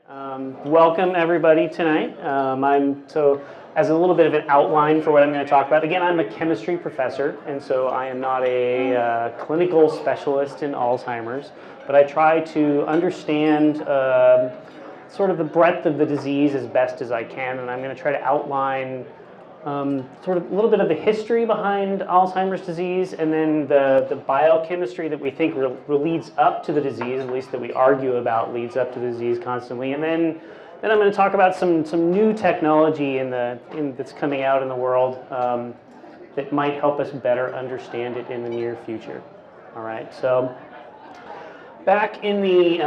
Welcome everybody tonight. As a little bit of an outline for what I'm going to talk about, again, I'm a chemistry professor, and so I am not a clinical specialist in Alzheimer's, but I try to understand sort of the breadth of the disease as best as I can, and I'm going to try to outline sort of a little bit of the history behind Alzheimer's disease, and then the biochemistry that we think leads up to the disease, at least that we argue about leads up to the disease constantly, and then I'm going to talk about some new technology that's coming out in the world that might help us better understand it in the near future. All right, so back in the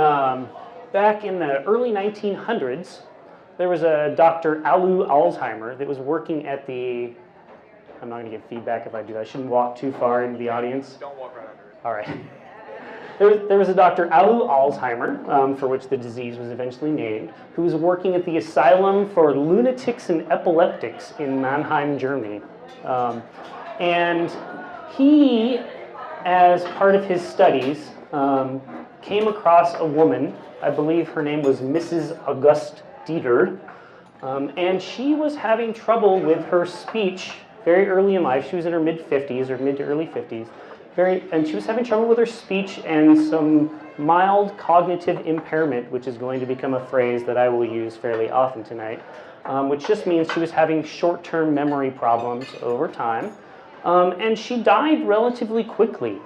early 1900s, there was a Dr. Alu Alzheimer that was working at the, I'm not going to get feedback if I do that. I shouldn't walk too far into the audience. Don't walk right under it. All right. There was a Dr. Alu Alzheimer, for which the disease was eventually named, who was working at the Asylum for Lunatics and Epileptics in Mannheim, Germany. And he, as part of his studies, came across a woman, I believe her name was Mrs. Auguste Dieter, and she was having trouble with her speech very early in life. She was in her mid-50s or mid to early 50s, and she was having trouble with her speech and some mild cognitive impairment, which is going to become a phrase that I will use fairly often tonight, which just means she was having short-term memory problems over time, and she died relatively quickly.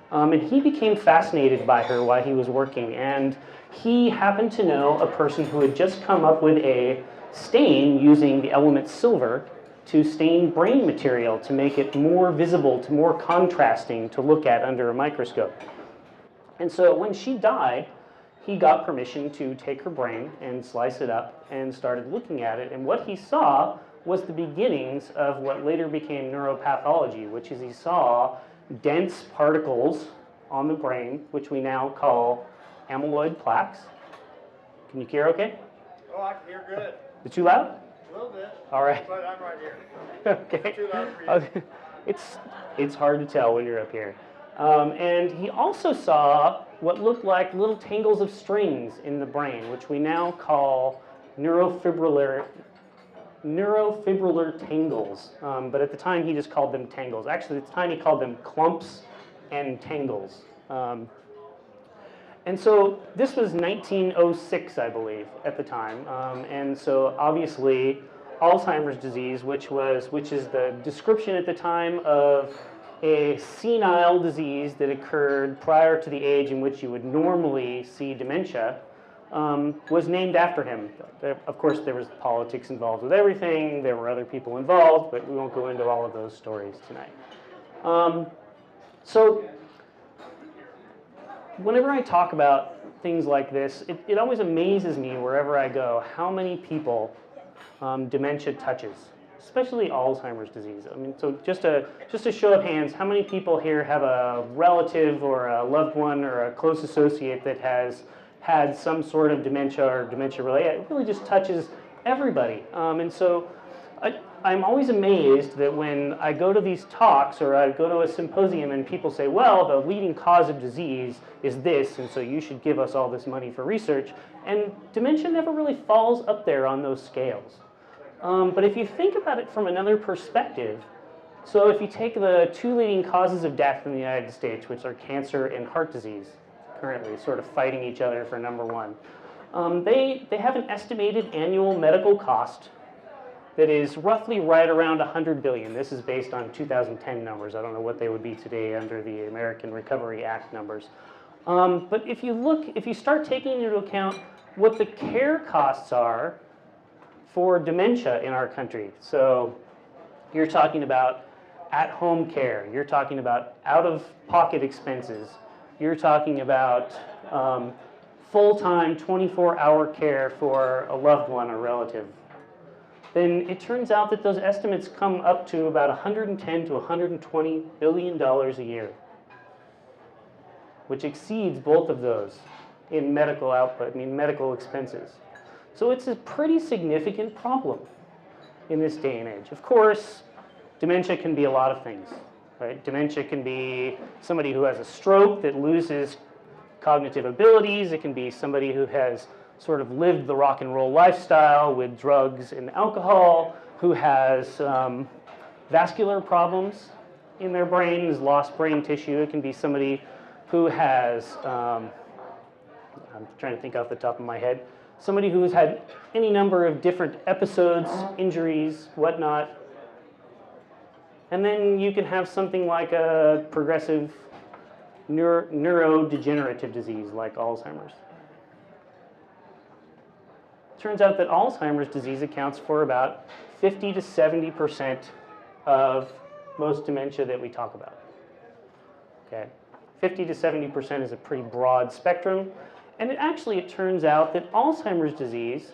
And he became fascinated by her while he was working, and he happened to know a person who had just come up with a stain using the element silver to stain brain material to make it more visible, to more contrasting to look at under a microscope. And so when she died, he got permission to take her brain and slice it up and started looking at it, and what he saw was the beginnings of what later became neuropathology, which is he saw dense particles on the brain, which we now call amyloid plaques. Can you hear okay? Oh, I can hear good. Is it too loud? A little bit. All right. But I'm right here. Okay. Too loud for you. It's hard to tell when you're up here. And he also saw what looked like little tangles of strings in the brain, which we now call neurofibrillar tangles. But at the time, he just called them tangles. Actually, at the time, he called them clumps and tangles. And so this was 1906, I believe, at the time. And so obviously, Alzheimer's disease, which is the description at the time of a senile disease that occurred prior to the age in which you would normally see dementia, was named after him. Of course, there was politics involved with everything. There were other people involved, but we won't go into all of those stories tonight. So whenever I talk about things like this, it always amazes me wherever I go how many people dementia touches, especially Alzheimer's disease. I mean, so just a show of hands, how many people here have a relative or a loved one or a close associate that has had some sort of dementia or dementia-related? It really just touches everybody. And so I'm always amazed that when I go to these talks or I go to a symposium and people say, well, the leading cause of disease is this, and so you should give us all this money for research, and dementia never really falls up there on those scales. But if you think about it from another perspective, so if you take the two leading causes of death in the United States, which are cancer and heart disease, currently sort of fighting each other for number one, they have an estimated annual medical cost that is roughly right around $100 billion. This is based on 2010 numbers. I don't know what they would be today under the American Recovery Act numbers. But if you start taking into account what the care costs are for dementia in our country, so you're talking about at-home care, you're talking about out-of-pocket expenses, you're talking about full-time 24-hour care for a loved one or relative, then it turns out that those estimates come up to about $110 to $120 billion a year, which exceeds both of those in medical output, medical expenses. So it's a pretty significant problem in this day and age. Of course, dementia can be a lot of things, right? Dementia can be somebody who has a stroke that loses cognitive abilities. It can be somebody who has sort of lived the rock and roll lifestyle with drugs and alcohol, who has vascular problems in their brain, has lost brain tissue. It can be somebody who has, I'm trying to think off the top of my head, somebody who's had any number of different episodes, injuries, whatnot. And then you can have something like a progressive neurodegenerative disease like Alzheimer's. Turns out that Alzheimer's disease accounts for about 50 to 70% of most dementia that we talk about. Okay, 50 to 70% is a pretty broad spectrum, and it turns out that Alzheimer's disease,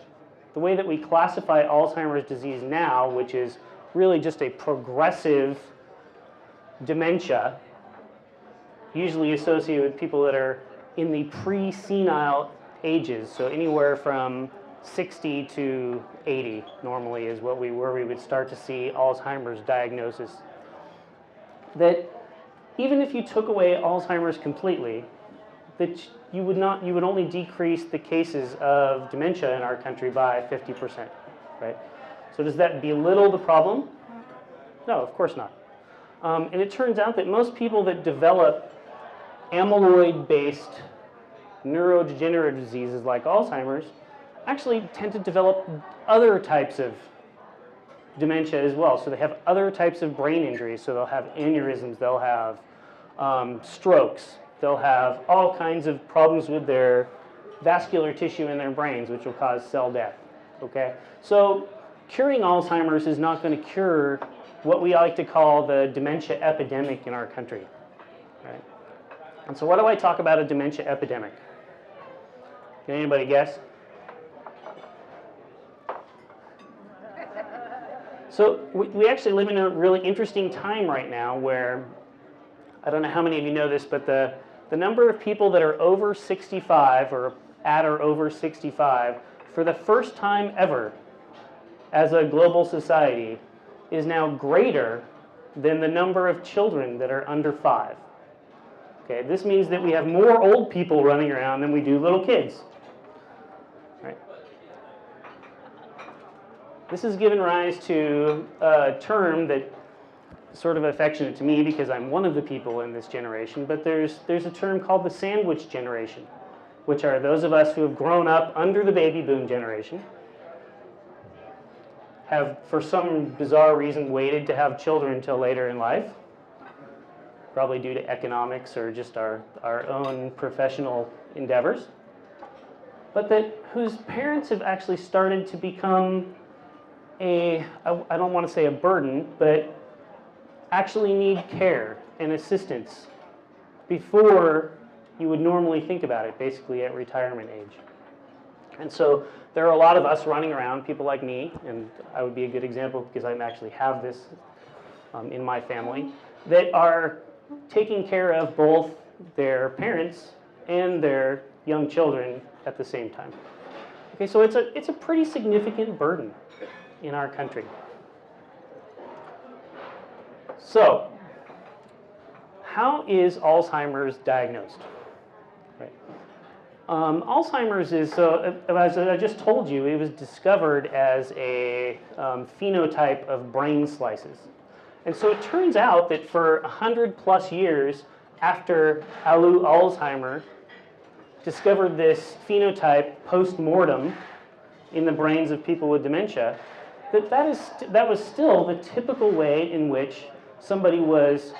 the way that we classify Alzheimer's disease now, which is really just a progressive dementia, usually associated with people that are in the pre-senile ages, so anywhere from 60 to 80 normally is where we would start to see Alzheimer's diagnosis. That even if you took away Alzheimer's completely, that you would only decrease the cases of dementia in our country by 50%, right? So does that belittle the problem? No, of course not. And it turns out that most people that develop amyloid-based neurodegenerative diseases like Alzheimer's actually tend to develop other types of dementia as well. So they have other types of brain injuries. So they'll have aneurysms, they'll have strokes, they'll have all kinds of problems with their vascular tissue in their brains, which will cause cell death. Okay? So curing Alzheimer's is not going to cure what we like to call the dementia epidemic in our country. Right? And so what do I talk about a dementia epidemic? Can anybody guess? So we actually live in a really interesting time right now where, I don't know how many of you know this, but the number of people that are over 65 or at or over 65 for the first time ever as a global society is now greater than the number of children that are under 5. Okay, this means that we have more old people running around than we do little kids. Right? This has given rise to a term that is sort of affectionate to me because I'm one of the people in this generation, but there's a term called the sandwich generation, which are those of us who have grown up under the baby boom generation, have for some bizarre reason waited to have children until later in life, probably due to economics or just our own professional endeavors, but whose parents have actually started to become I don't want to say a burden, but actually need care and assistance before you would normally think about it, basically at retirement age. And so there are a lot of us running around, people like me, and I would be a good example because I actually have this in my family, that are taking care of both their parents and their young children at the same time. Okay, so it's a pretty significant burden in our country. So, how is Alzheimer's diagnosed? Right. Alzheimer's is, as I just told you, it was discovered as a phenotype of brain slices. And so it turns out that for 100+ years after Alzheimer discovered this phenotype post-mortem in the brains of people with dementia, that was still the typical way in which somebody was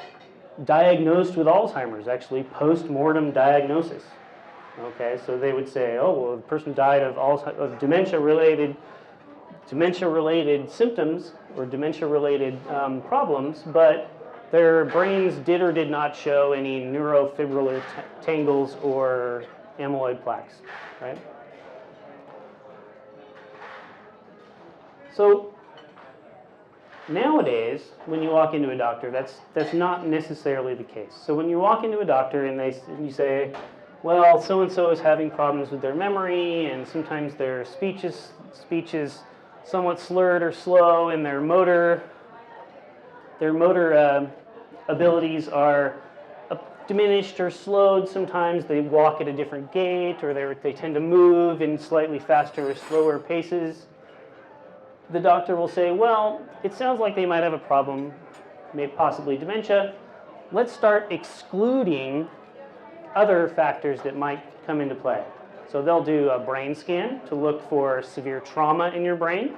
diagnosed with Alzheimer's, actually post-mortem diagnosis. Okay, so they would say, oh, well, the person died of dementia-related symptoms or dementia-related problems, but their brains did or did not show any neurofibrillar tangles or amyloid plaques, right? So nowadays, when you walk into a doctor, that's not necessarily the case. So when you walk into a doctor and you say, well, so-and-so is having problems with their memory, and sometimes their speech is somewhat slurred or slow, and their motor abilities are diminished or slowed. Sometimes they walk at a different gait, or they tend to move in slightly faster or slower paces. The doctor will say, well, it sounds like they might have a problem, maybe possibly dementia. Let's start excluding other factors that might come into play. So they'll do a brain scan to look for severe trauma in your brain.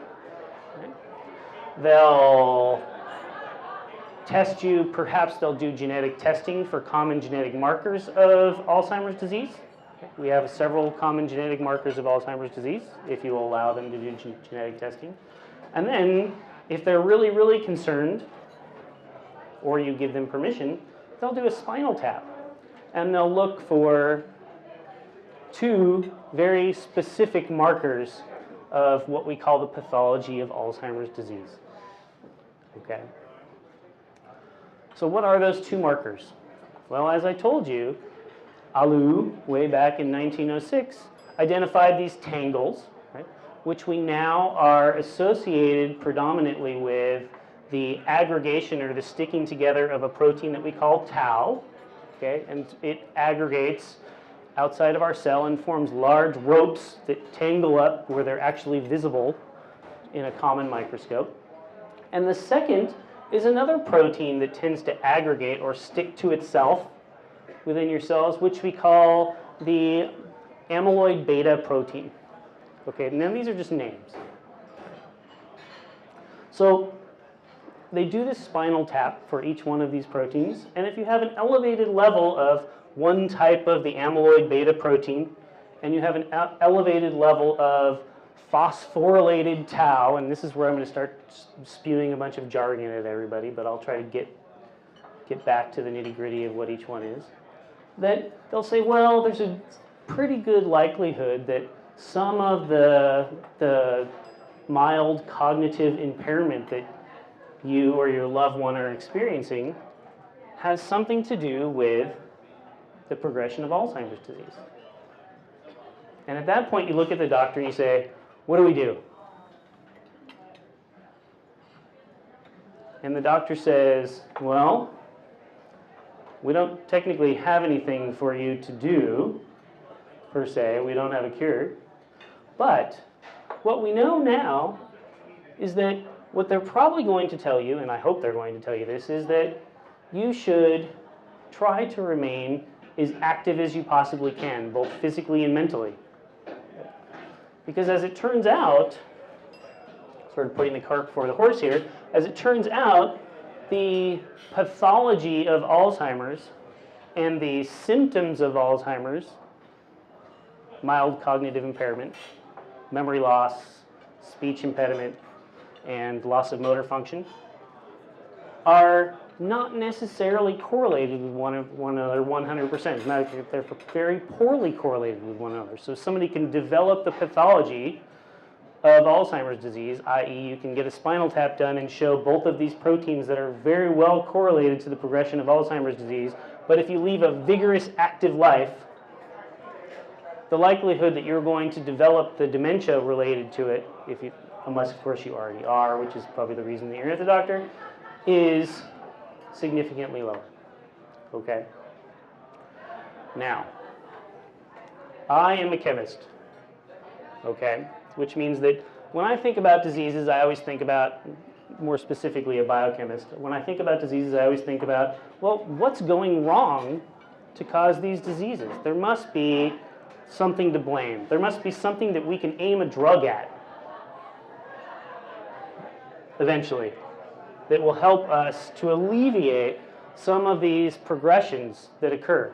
They'll test you, perhaps they'll do genetic testing for common genetic markers of Alzheimer's disease. We have several common genetic markers of Alzheimer's disease, if you will allow them to do genetic testing. And then, if they're really, really concerned, or you give them permission, they'll do a spinal tap. And they'll look for 2 very specific markers of what we call the pathology of Alzheimer's disease. Okay. So what are those 2 markers? Well, as I told you, Alou, way back in 1906, identified these tangles, right, which we now are associated predominantly with the aggregation or the sticking together of a protein that we call tau. Okay, and it aggregates outside of our cell and forms large ropes that tangle up where they're actually visible in a common microscope. And the second is another protein that tends to aggregate or stick to itself within your cells, which we call the amyloid beta protein. Okay, now these are just names. So they do this spinal tap for each one of these proteins, and if you have an elevated level of one type of the amyloid beta protein, and you have an elevated level of phosphorylated tau, and this is where I'm going to start spewing a bunch of jargon at everybody, but I'll try to get back to the nitty-gritty of what each one is, that they'll say, well, there's a pretty good likelihood that some of the mild cognitive impairment that you or your loved one are experiencing has something to do with the progression of Alzheimer's disease. And at that point, you look at the doctor and you say, what do we do? And the doctor says, well, we don't technically have anything for you to do, per se. We don't have a cure. But what we know now is that what they're probably going to tell you, and I hope they're going to tell you this, is that you should try to remain as active as you possibly can, both physically and mentally. Because as it turns out, sort of putting the cart before the horse here, as it turns out, the pathology of Alzheimer's and the symptoms of Alzheimer's, mild cognitive impairment, memory loss, speech impediment, and loss of motor function, are not necessarily correlated with one another 100%. Matter of fact, they're very poorly correlated with one another. So somebody can develop the pathology of Alzheimer's disease, i.e. you can get a spinal tap done and show both of these proteins that are very well correlated to the progression of Alzheimer's disease, but if you leave a vigorous, active life, the likelihood that you're going to develop the dementia related to it, unless of course you already are, which is probably the reason that you're at the doctor, is significantly lower. Okay? Now, I am a chemist. Okay? Which means that when I think about diseases, I always think about, more specifically, a biochemist. When I think about diseases, I always think about, well, what's going wrong to cause these diseases? There must be something to blame. There must be something that we can aim a drug at eventually that will help us to alleviate some of these progressions that occur.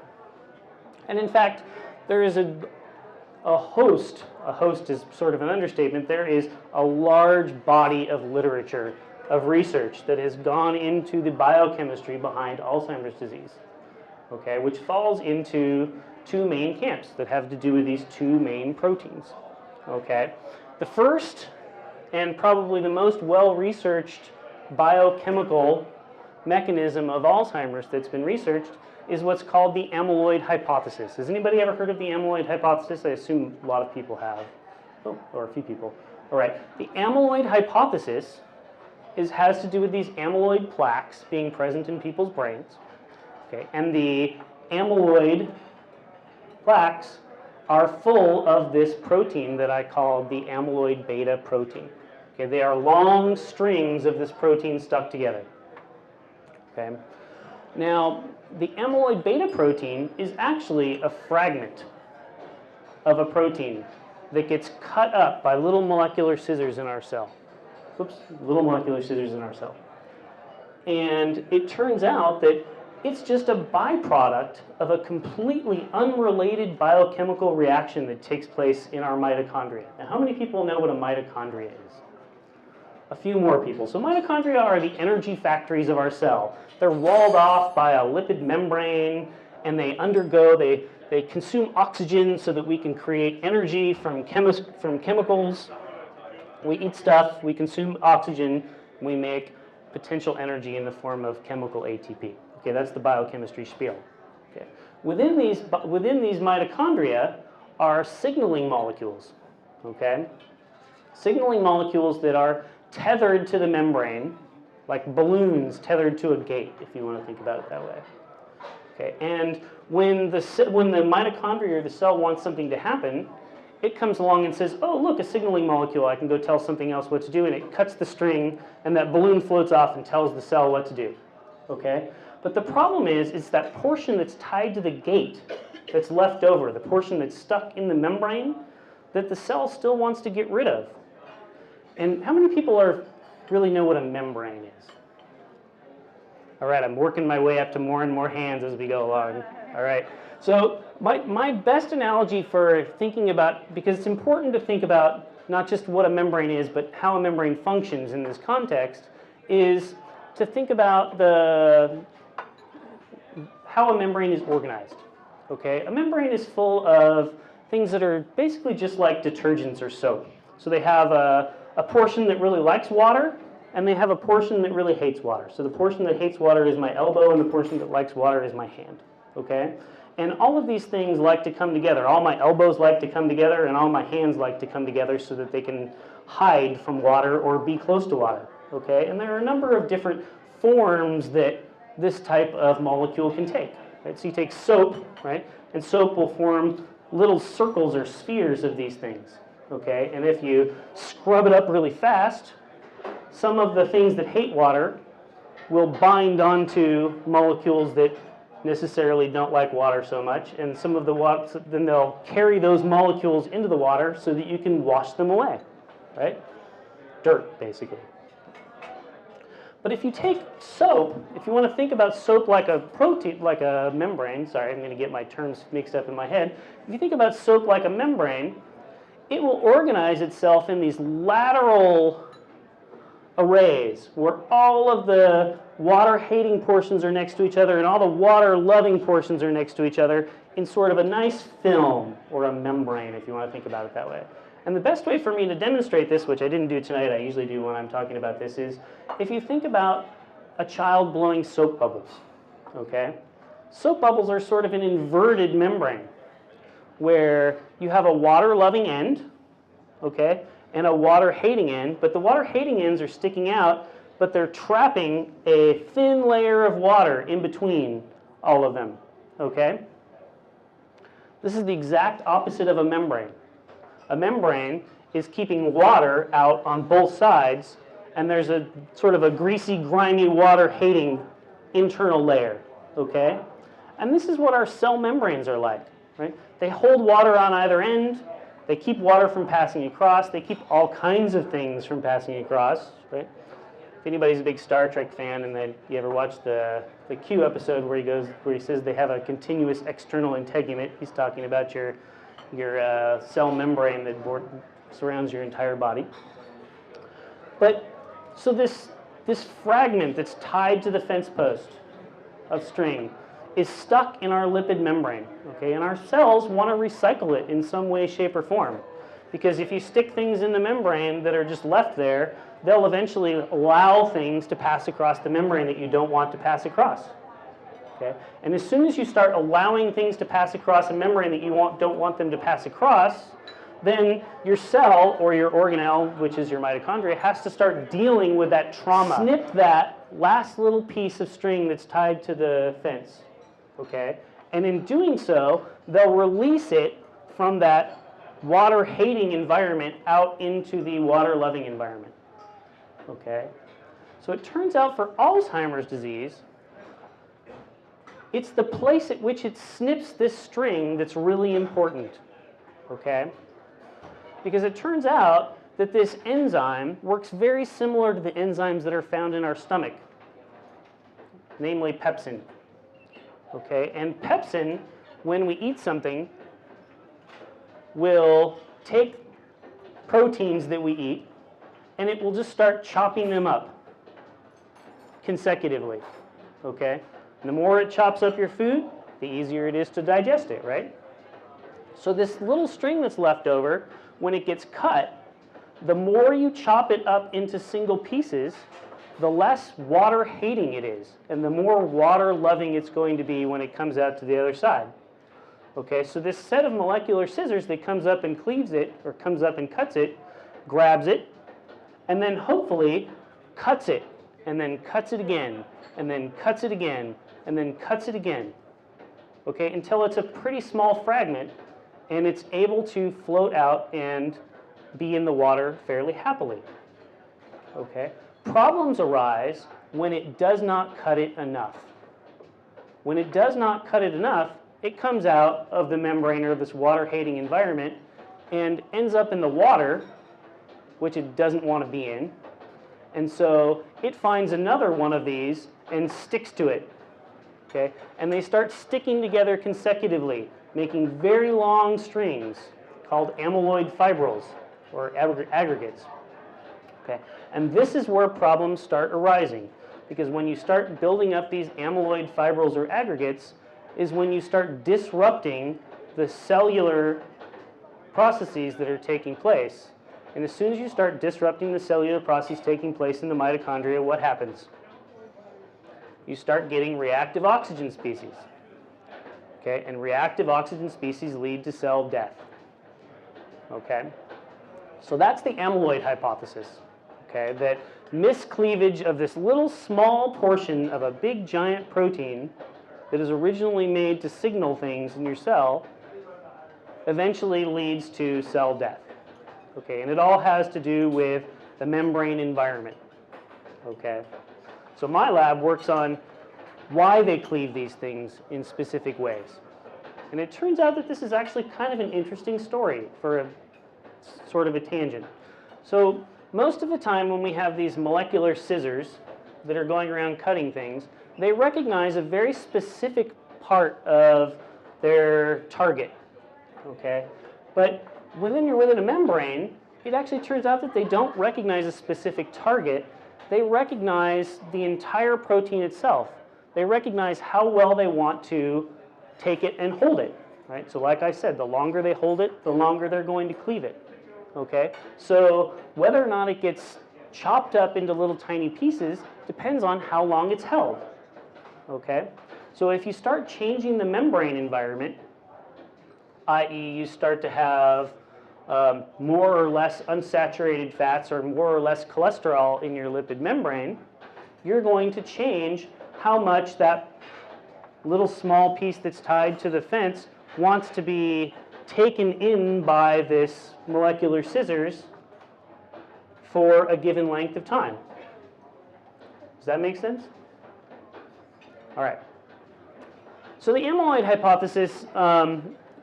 And in fact, there is a host is sort of an understatement, there is a large body of literature, of research that has gone into the biochemistry behind Alzheimer's disease, okay, which falls into 2 main camps that have to do with these 2 main proteins, okay. The first, and probably the most well-researched biochemical mechanism of Alzheimer's that's been researched is what's called the amyloid hypothesis. Has anybody ever heard of the amyloid hypothesis? I assume a lot of people have. Oh, or a few people. All right. The amyloid hypothesis has to do with these amyloid plaques being present in people's brains. Okay. And the amyloid plaques are full of this protein that I call the amyloid beta protein. Okay, they are long strings of this protein stuck together. Okay. Now, the amyloid beta protein is actually a fragment of a protein that gets cut up by little molecular scissors in our cell. Oops, little molecular scissors in our cell. And it turns out that it's just a byproduct of a completely unrelated biochemical reaction that takes place in our mitochondria. Now, how many people know what a mitochondria is? A few more people. So mitochondria are the energy factories of our cell. They're walled off by a lipid membrane, and they consume oxygen so that we can create energy from chemicals. We eat stuff, we consume oxygen, we make potential energy in the form of chemical ATP. Okay, that's the biochemistry spiel. Okay. Within these mitochondria are signaling molecules. Okay? Signaling molecules that are tethered to the membrane, like balloons tethered to a gate, if you want to think about it that way. Okay, and when the mitochondria or the cell wants something to happen, it comes along and says, oh, look, a signaling molecule, I can go tell something else what to do, and it cuts the string, and that balloon floats off and tells the cell what to do. Okay? But the problem is that portion that's tied to the gate that's left over, the portion that's stuck in the membrane, that the cell still wants to get rid of. And how many people really know what a membrane is? All right, I'm working my way up to more and more hands as we go along. All right, so my best analogy for thinking about, because it's important to think about not just what a membrane is, but how a membrane functions in this context, is to think about how a membrane is organized. Okay, a membrane is full of things that are basically just like detergents or soap. So they have a portion that really likes water, and they have a portion that really hates water. So the portion that hates water is my elbow, and the portion that likes water is my hand. Okay? And all of these things like to come together. All my elbows like to come together, and all my hands like to come together so that they can hide from water or be close to water. Okay? And there are a number of different forms that this type of molecule can take. Right? So you take soap, right? And soap will form little circles or spheres of these things. Okay? And if you scrub it up really fast, some of the things that hate water will bind onto molecules that necessarily don't like water so much, and some of the water, then they'll carry those molecules into the water so that you can wash them away, right? Dirt, basically. But if you take soap, if you want to think about soap like a protein, like a membrane, sorry, I'm going to get my terms mixed up in my head. If you think about soap like a membrane, it will organize itself in these lateral arrays where all of the water-hating portions are next to each other and all the water-loving portions are next to each other in sort of a nice film or a membrane, if you want to think about it that way. And the best way for me to demonstrate this, which I didn't do tonight, I usually do when I'm talking about this, is if you think about a child blowing soap bubbles, okay? Soap bubbles are sort of an inverted membrane where you have a water-loving end, okay, and a water-hating end, but the water-hating ends are sticking out, but they're trapping a thin layer of water in between all of them, okay? This is the exact opposite of a membrane. A membrane is keeping water out on both sides, and there's a sort of a greasy, grimy, water-hating internal layer, okay? And this is what our cell membranes are like, right? They hold water on either end. They keep water from passing across. They keep all kinds of things from passing across, right? If anybody's a big Star Trek fan and then you ever watch the Q episode where he says they have a continuous external integument, he's talking about your cell membrane that surrounds your entire body. But so this fragment that's tied to the fence post of string is stuck in our lipid membrane, okay? And our cells want to recycle it in some way, shape, or form. Because if you stick things in the membrane that are just left there, they'll eventually allow things to pass across the membrane that you don't want to pass across, okay? And as soon as you start allowing things to pass across a membrane that you don't want them to pass across, then your cell or your organelle, which is your mitochondria, has to start dealing with that trauma. Snip that last little piece of string that's tied to the fence. Okay, And in doing so, they'll release it from that water-hating environment out into the water-loving environment. Okay? So it turns out for Alzheimer's disease, it's the place at which it snips this string that's really important. Okay? Because it turns out that this enzyme works very similar to the enzymes that are found in our stomach, namely pepsin. Okay? And pepsin, when we eat something, will take proteins that we eat and it will just start chopping them up consecutively. Okay? And the more it chops up your food, the easier it is to digest it, right? So this little string that's left over, when it gets cut, the more you chop it up into single pieces, the less water-hating it is, and the more water-loving it's going to be when it comes out to the other side. Okay, so this set of molecular scissors that comes up and cleaves it, or comes up and cuts it, grabs it, and then hopefully cuts it, and then cuts it again, and then cuts it again, and then cuts it again. Okay, until it's a pretty small fragment, and it's able to float out and be in the water fairly happily. Okay, problems arise when it does not cut it enough. When it does not cut it enough, it comes out of the membrane or this water-hating environment and ends up in the water, which it doesn't want to be in. And so it finds another one of these and sticks to it. Okay? And they start sticking together consecutively, making very long strings called amyloid fibrils or aggregates. Okay? And this is where problems start arising, because when you start building up these amyloid fibrils or aggregates is when you start disrupting the cellular processes that are taking place. And as soon as you start disrupting the cellular processes taking place in the mitochondria, what happens? You start getting reactive oxygen species. Okay, and reactive oxygen species lead to cell death. Okay, so that's the amyloid hypothesis. Okay, that miscleavage of this little small portion of a big giant protein that is originally made to signal things in your cell eventually leads to cell death. Okay, and it all has to do with the membrane environment. Okay, so my lab works on why they cleave these things in specific ways. And it turns out that this is actually kind of an interesting story for a sort of a tangent. So most of the time when we have these molecular scissors that are going around cutting things, they recognize a very specific part of their target. Okay, but when you're within a membrane, it actually turns out that they don't recognize a specific target. They recognize the entire protein itself. They recognize how well they want to take it and hold it. Right? So like I said, the longer they hold it, the longer they're going to cleave it. Okay? So whether or not it gets chopped up into little tiny pieces depends on how long it's held. Okay? So if you start changing the membrane environment, i.e. you start to have more or less unsaturated fats or more or less cholesterol in your lipid membrane, you're going to change how much that little small piece that's tied to the fence wants to be taken in by this molecular scissors for a given length of time. Does that make sense? All right. So the amyloid hypothesis,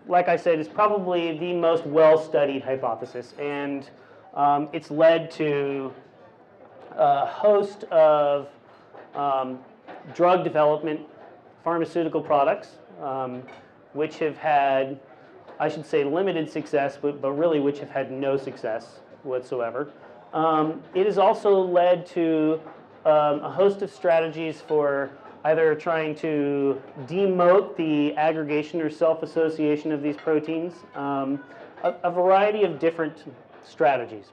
like I said, is probably the most well-studied hypothesis, and it's led to a host of drug development, pharmaceutical products, which have had, I should say, limited success, but really which have had no success whatsoever. It has also led to a host of strategies for either trying to demote the aggregation or self-association of these proteins, a variety of different strategies.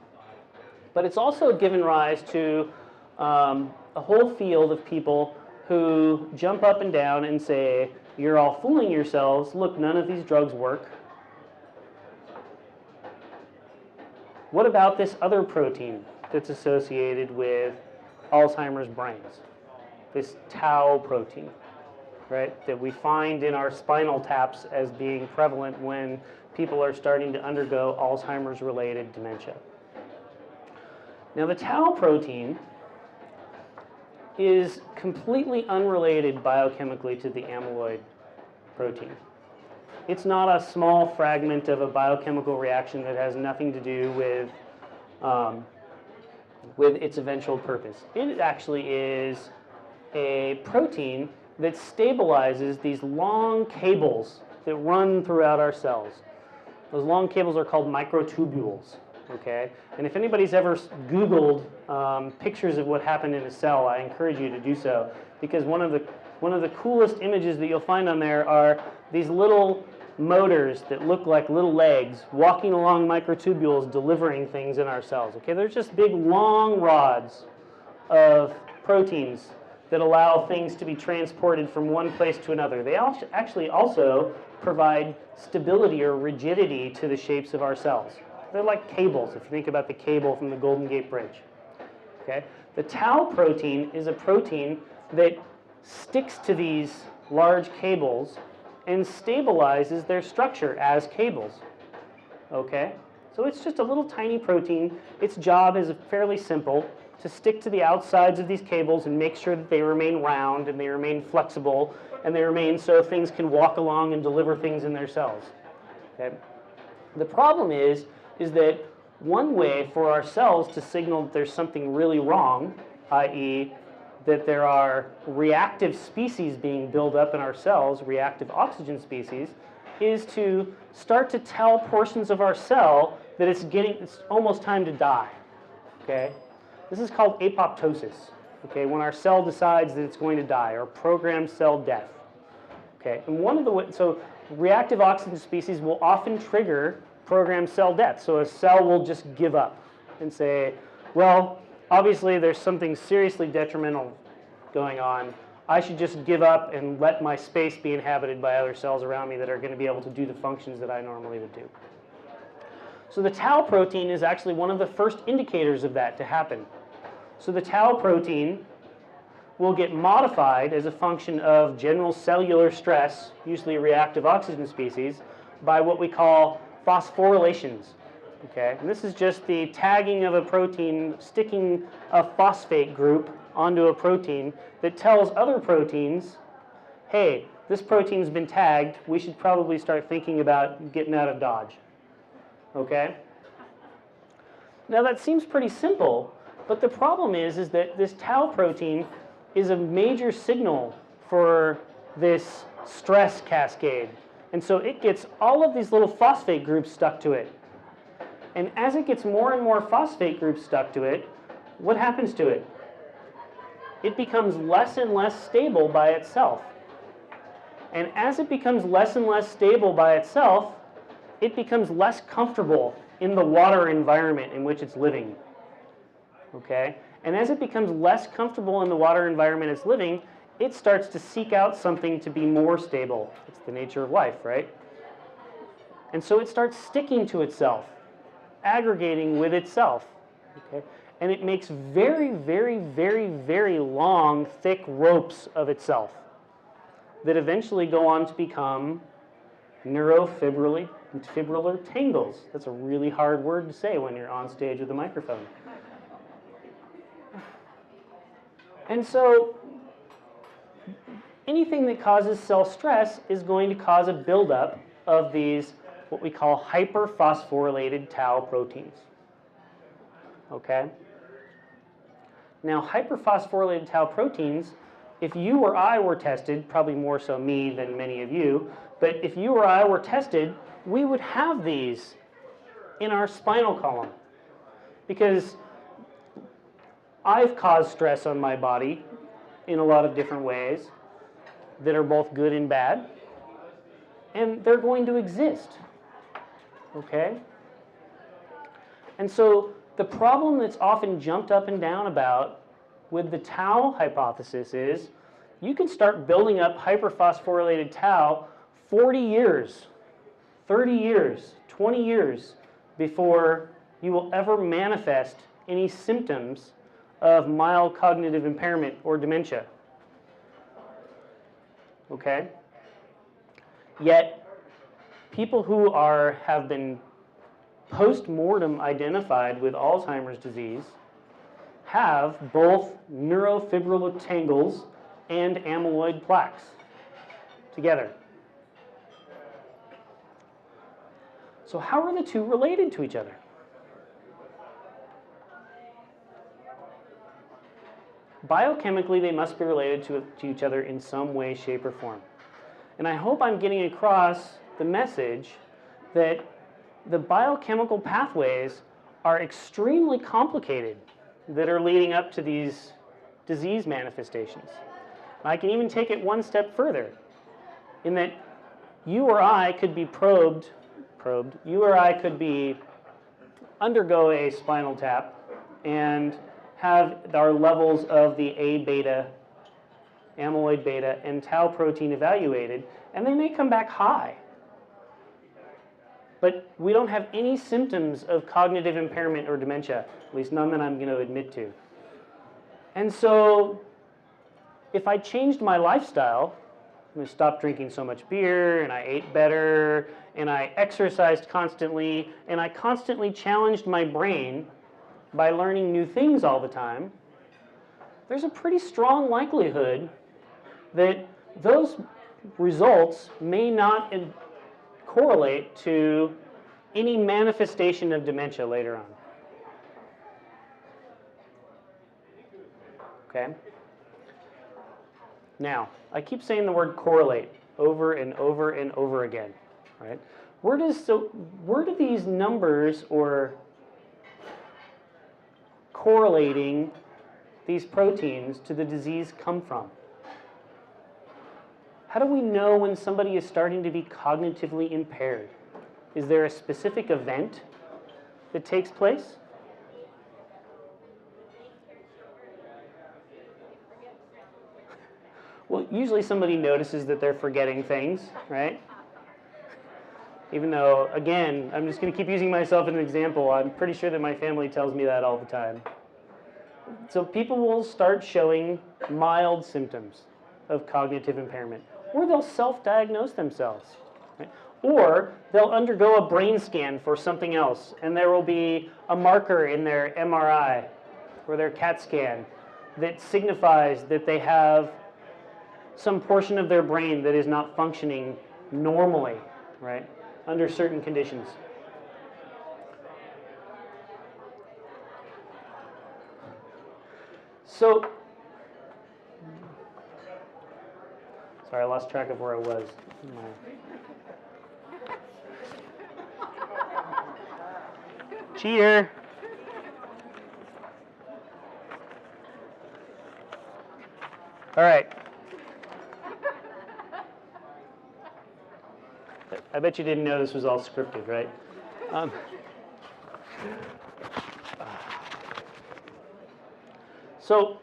But it's also given rise to a whole field of people who jump up and down and say, you're all fooling yourselves, look, none of these drugs work. What about this other protein that's associated with Alzheimer's brains? This tau protein. right, that we find in our spinal taps as being prevalent when people are starting to undergo Alzheimer's-related dementia. Now, the tau protein is completely unrelated biochemically to the amyloid protein. It's not a small fragment of a biochemical reaction that has nothing to do with its eventual purpose. It actually is a protein that stabilizes these long cables that run throughout our cells. Those long cables are called microtubules. Okay, and if anybody's ever Googled pictures of what happened in a cell, I encourage you to do so, because one of the coolest images that you'll find on there are these little motors that look like little legs walking along microtubules delivering things in our cells. Okay, they're just big long rods of proteins that allow things to be transported from one place to another. They actually also provide stability or rigidity to the shapes of our cells. They're like cables, if you think about the cable from the Golden Gate Bridge. Okay? The tau protein is a protein that sticks to these large cables and stabilizes their structure as cables. Okay? So it's just a little tiny protein. Its job is fairly simple: to stick to the outsides of these cables and make sure that they remain round and they remain flexible and they remain so things can walk along and deliver things in their cells. Okay? The problem is that one way for our cells to signal that there's something really wrong, i.e. that there are reactive species being built up in our cells, reactive oxygen species, is to start to tell portions of our cell that it's almost time to die. Okay? This is called apoptosis. Okay? When our cell decides that it's going to die, or programmed cell death. Okay? And so reactive oxygen species will often trigger programmed cell death. So a cell will just give up and say, well, obviously there's something seriously detrimental going on. I should just give up and let my space be inhabited by other cells around me that are going to be able to do the functions that I normally would do. So the tau protein is actually one of the first indicators of that to happen. So the tau protein will get modified as a function of general cellular stress, usually a reactive oxygen species, by what we call phosphorylations. Okay? And this is just the tagging of a protein, sticking a phosphate group onto a protein that tells other proteins, hey, this protein's been tagged, we should probably start thinking about getting out of Dodge. Okay? Now that seems pretty simple, but the problem is that this tau protein is a major signal for this stress cascade. And so it gets all of these little phosphate groups stuck to it. And as it gets more and more phosphate groups stuck to it, what happens to it? It becomes less and less stable by itself. And as it becomes less and less stable by itself, it becomes less comfortable in the water environment in which it's living. Okay? And as it becomes less comfortable in the water environment it's living, it starts to seek out something to be more stable. It's the nature of life, right? And so it starts sticking to itself, aggregating with itself. Okay? And it makes very, very, very, very long, thick ropes of itself that eventually go on to become neurofibrillar tangles. That's a really hard word to say when you're on stage with a microphone. And so anything that causes cell stress is going to cause a buildup of these, what we call hyperphosphorylated tau proteins. Okay? Now, hyperphosphorylated tau proteins, if you or I were tested, probably more so me than many of you, but if you or I were tested, we would have these in our spinal column, because I've caused stress on my body in a lot of different ways that are both good and bad, and they're going to exist. Okay? And so the problem that's often jumped up and down about with the tau hypothesis is you can start building up hyperphosphorylated tau 40 years, 30 years, 20 years before you will ever manifest any symptoms of mild cognitive impairment or dementia. okay? Yet, people who have been post-mortem identified with Alzheimer's disease have both neurofibrillary tangles and amyloid plaques together. So how are the two related to each other? Biochemically, they must be related to each other in some way, shape, or form. And I hope I'm getting across the message that the biochemical pathways are extremely complicated that are leading up to these disease manifestations. I can even take it one step further in that you or I could be you or I could undergo a spinal tap and have our levels of the A beta, amyloid beta, and tau protein evaluated, and they may come back high. But we don't have any symptoms of cognitive impairment or dementia, at least none that I'm going to admit to. And so if I changed my lifestyle, I stopped drinking so much beer, and I ate better, and I exercised constantly, and I constantly challenged my brain by learning new things all the time, there's a pretty strong likelihood that those results may not correlate to any manifestation of dementia later on. Okay? Now, I keep saying the word correlate over and over and over again, right? Where do these numbers or correlating these proteins to the disease come from? How do we know when somebody is starting to be cognitively impaired? Is there a specific event that takes place? Well, usually somebody notices that they're forgetting things, right? Even though, again, I'm just going to keep using myself as an example. I'm pretty sure that my family tells me that all the time. So people will start showing mild symptoms of cognitive impairment, or they'll self-diagnose themselves, right? Or they'll undergo a brain scan for something else, and there will be a marker in their MRI or their CAT scan that signifies that they have some portion of their brain that is not functioning normally, right, under certain conditions. So, sorry, I lost track of where I was. Cheater. All right. I bet you didn't know this was all scripted, right? So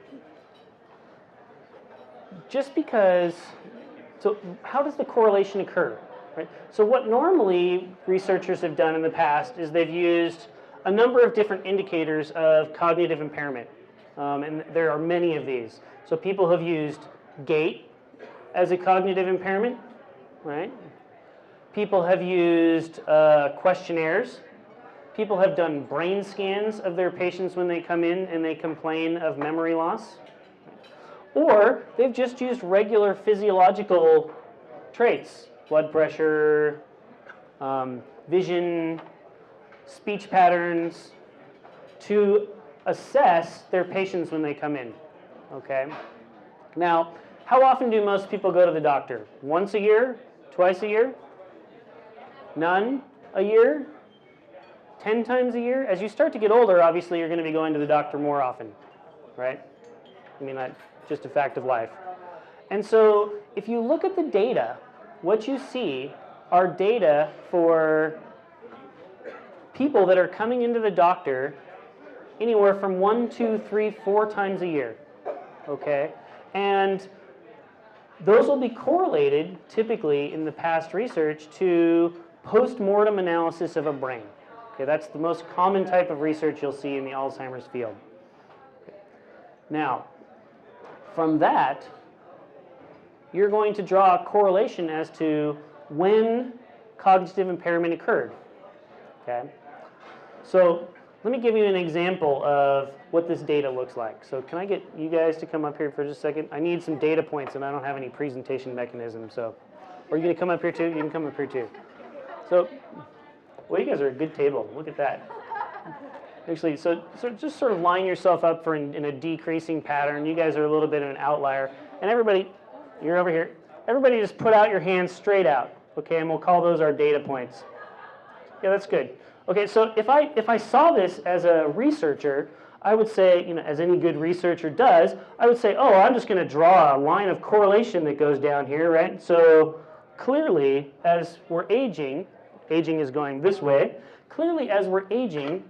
how does the correlation occur? Right? So what normally researchers have done in the past is they've used a number of different indicators of cognitive impairment, and there are many of these. So people have used gait as a cognitive impairment, right? People have used questionnaires. People have done brain scans of their patients when they come in and they complain of memory loss. Or they've just used regular physiological traits, blood pressure, vision, speech patterns, to assess their patients when they come in, okay? Now, how often do most people go to the doctor? Once a year? Twice a year? None a year? 10 times a year? As you start to get older, obviously you're going to be going to the doctor more often, right? I mean, that's just a fact of life. And so if you look at the data, what you see are data for people that are coming into the doctor anywhere from 1, 2, 3, 4 times a year, okay? And those will be correlated, typically in the past research, to post-mortem analysis of a brain. Okay, that's the most common type of research you'll see in the Alzheimer's field. Okay. Now, from that, you're going to draw a correlation as to when cognitive impairment occurred. Okay? So let me give you an example of what this data looks like. So can I get you guys to come up here for just a second? I need some data points, and I don't have any presentation mechanism. So, are you going to come up here too? You can come up here too. So, well, you guys are a good table. Look at that. Actually, so just sort of line yourself up for in a decreasing pattern. You guys are a little bit of an outlier. And everybody, you're over here. Everybody just put out your hands straight out. Okay, and we'll call those our data points. Yeah, that's good. Okay, so if I saw this as a researcher, I would say, you know, as any good researcher does, I would say, oh, I'm just going to draw a line of correlation that goes down here, right? So clearly, as we're aging is going this way, clearly as we're aging,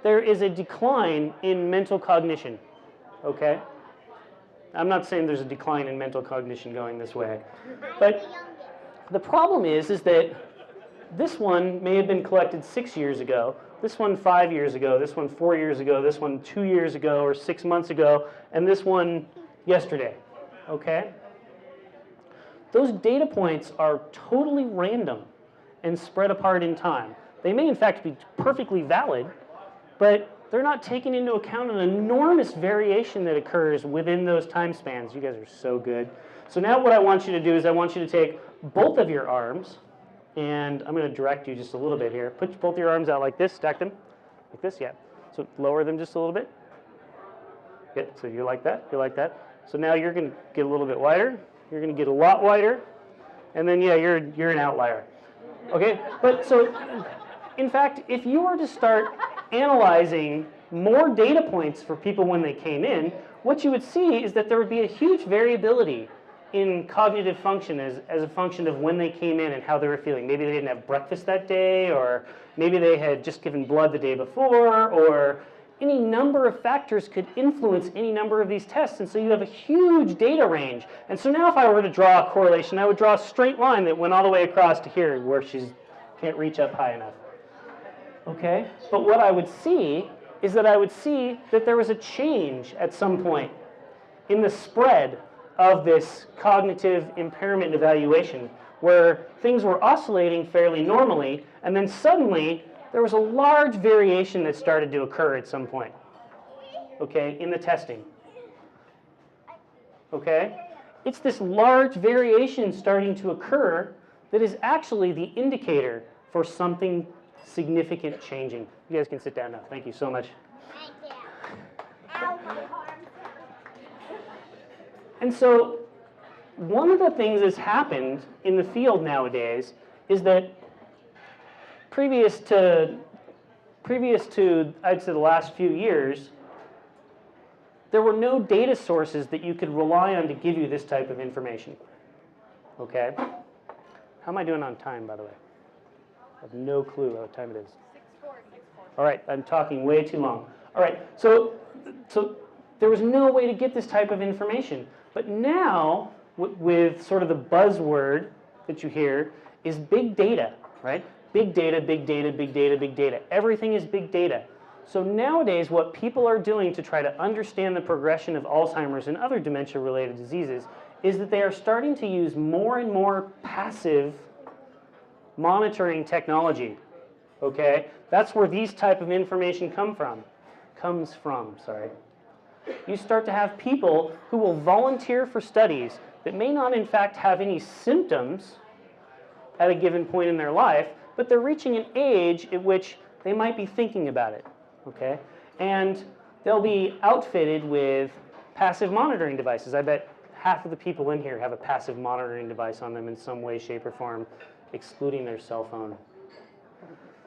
there is a decline in mental cognition, okay? I'm not saying there's a decline in mental cognition going this way, but the problem is that this one may have been collected 6 years ago, this one 5 years ago, this one 4 years ago, this one 2 years ago or 6 months ago, and this one yesterday, okay? Those data points are totally random and spread apart in time. They may in fact be perfectly valid, but they're not taking into account an enormous variation that occurs within those time spans. You guys are so good. So now what I want you to do is I want you to take both of your arms, and I'm going to direct you just a little bit here. Put both your arms out like this, stack them like this, yeah. So lower them just a little bit. Good, so you're like that, you're like that. So now you're going to get a little bit wider. You're going to get a lot wider, and then yeah, you're an outlier. Okay, but so in fact, if you were to start analyzing more data points for people when they came in, what you would see is that there would be a huge variability in cognitive function as a function of when they came in and how they were feeling. Maybe they didn't have breakfast that day, or maybe they had just given blood the day before, or any number of factors could influence any number of these tests, and so you have a huge data range. And so now if I were to draw a correlation, I would draw a straight line that went all the way across to here where she can't reach up high enough. Okay? But what I would see is that I would see that there was a change at some point in the spread of this cognitive impairment evaluation, where things were oscillating fairly normally, and then suddenly there was a large variation that started to occur at some point, okay, in the testing. Okay? It's this large variation starting to occur that is actually the indicator for something significant changing. You guys can sit down now. Thank you so much. And so one of the things that's happened in the field nowadays is that previous to I'd say the last few years, there were no data sources that you could rely on to give you this type of information. Okay? How am I doing on time, by the way? I have no clue what time it is. 6:40. All right, I'm talking way too long. All right, so there was no way to get this type of information. But now, with sort of the buzzword that you hear, is big data, right? Big data, big data, big data, big data. Everything is big data. So nowadays, what people are doing to try to understand the progression of Alzheimer's and other dementia-related diseases is that they are starting to use more and more passive monitoring technology. Okay? That's where these type of information comes from, sorry. You start to have people who will volunteer for studies that may not in fact have any symptoms at a given point in their life, but they're reaching an age at which they might be thinking about it, okay? And they'll be outfitted with passive monitoring devices. I bet half of the people in here have a passive monitoring device on them in some way, shape, or form, excluding their cell phone.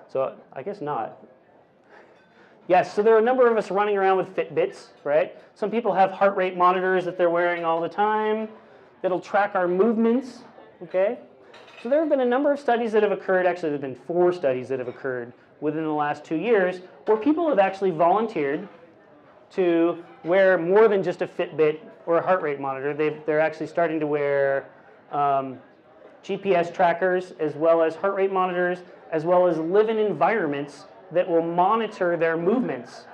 So I guess not. Yes, so there are a number of us running around with Fitbits, right? Some people have heart rate monitors that they're wearing all the time that'll track our movements, okay? So there have been a number of studies that have occurred, actually there have been 4 studies that have occurred within the last 2 years, where people have actually volunteered to wear more than just a Fitbit or a heart rate monitor. They're actually starting to wear GPS trackers, as well as heart rate monitors, as well as live in environments that will monitor their movements.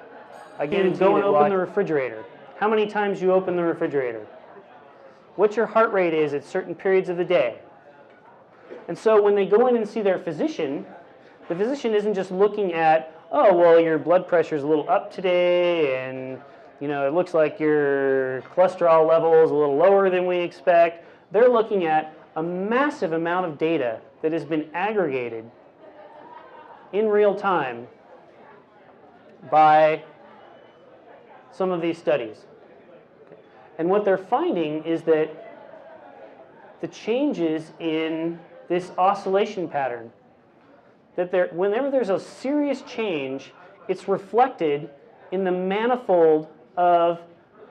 Again, go and open the refrigerator. How many times you open the refrigerator? what your heart rate is at certain periods of the day. And so when they go in and see their physician, the physician isn't just looking at, oh, well, your blood pressure is a little up today, and it looks like your cholesterol level is a little lower than we expect. They're looking at a massive amount of data that has been aggregated in real time by some of these studies. And what they're finding is that the changes in this oscillation pattern, that whenever there's a serious change, it's reflected in the manifold of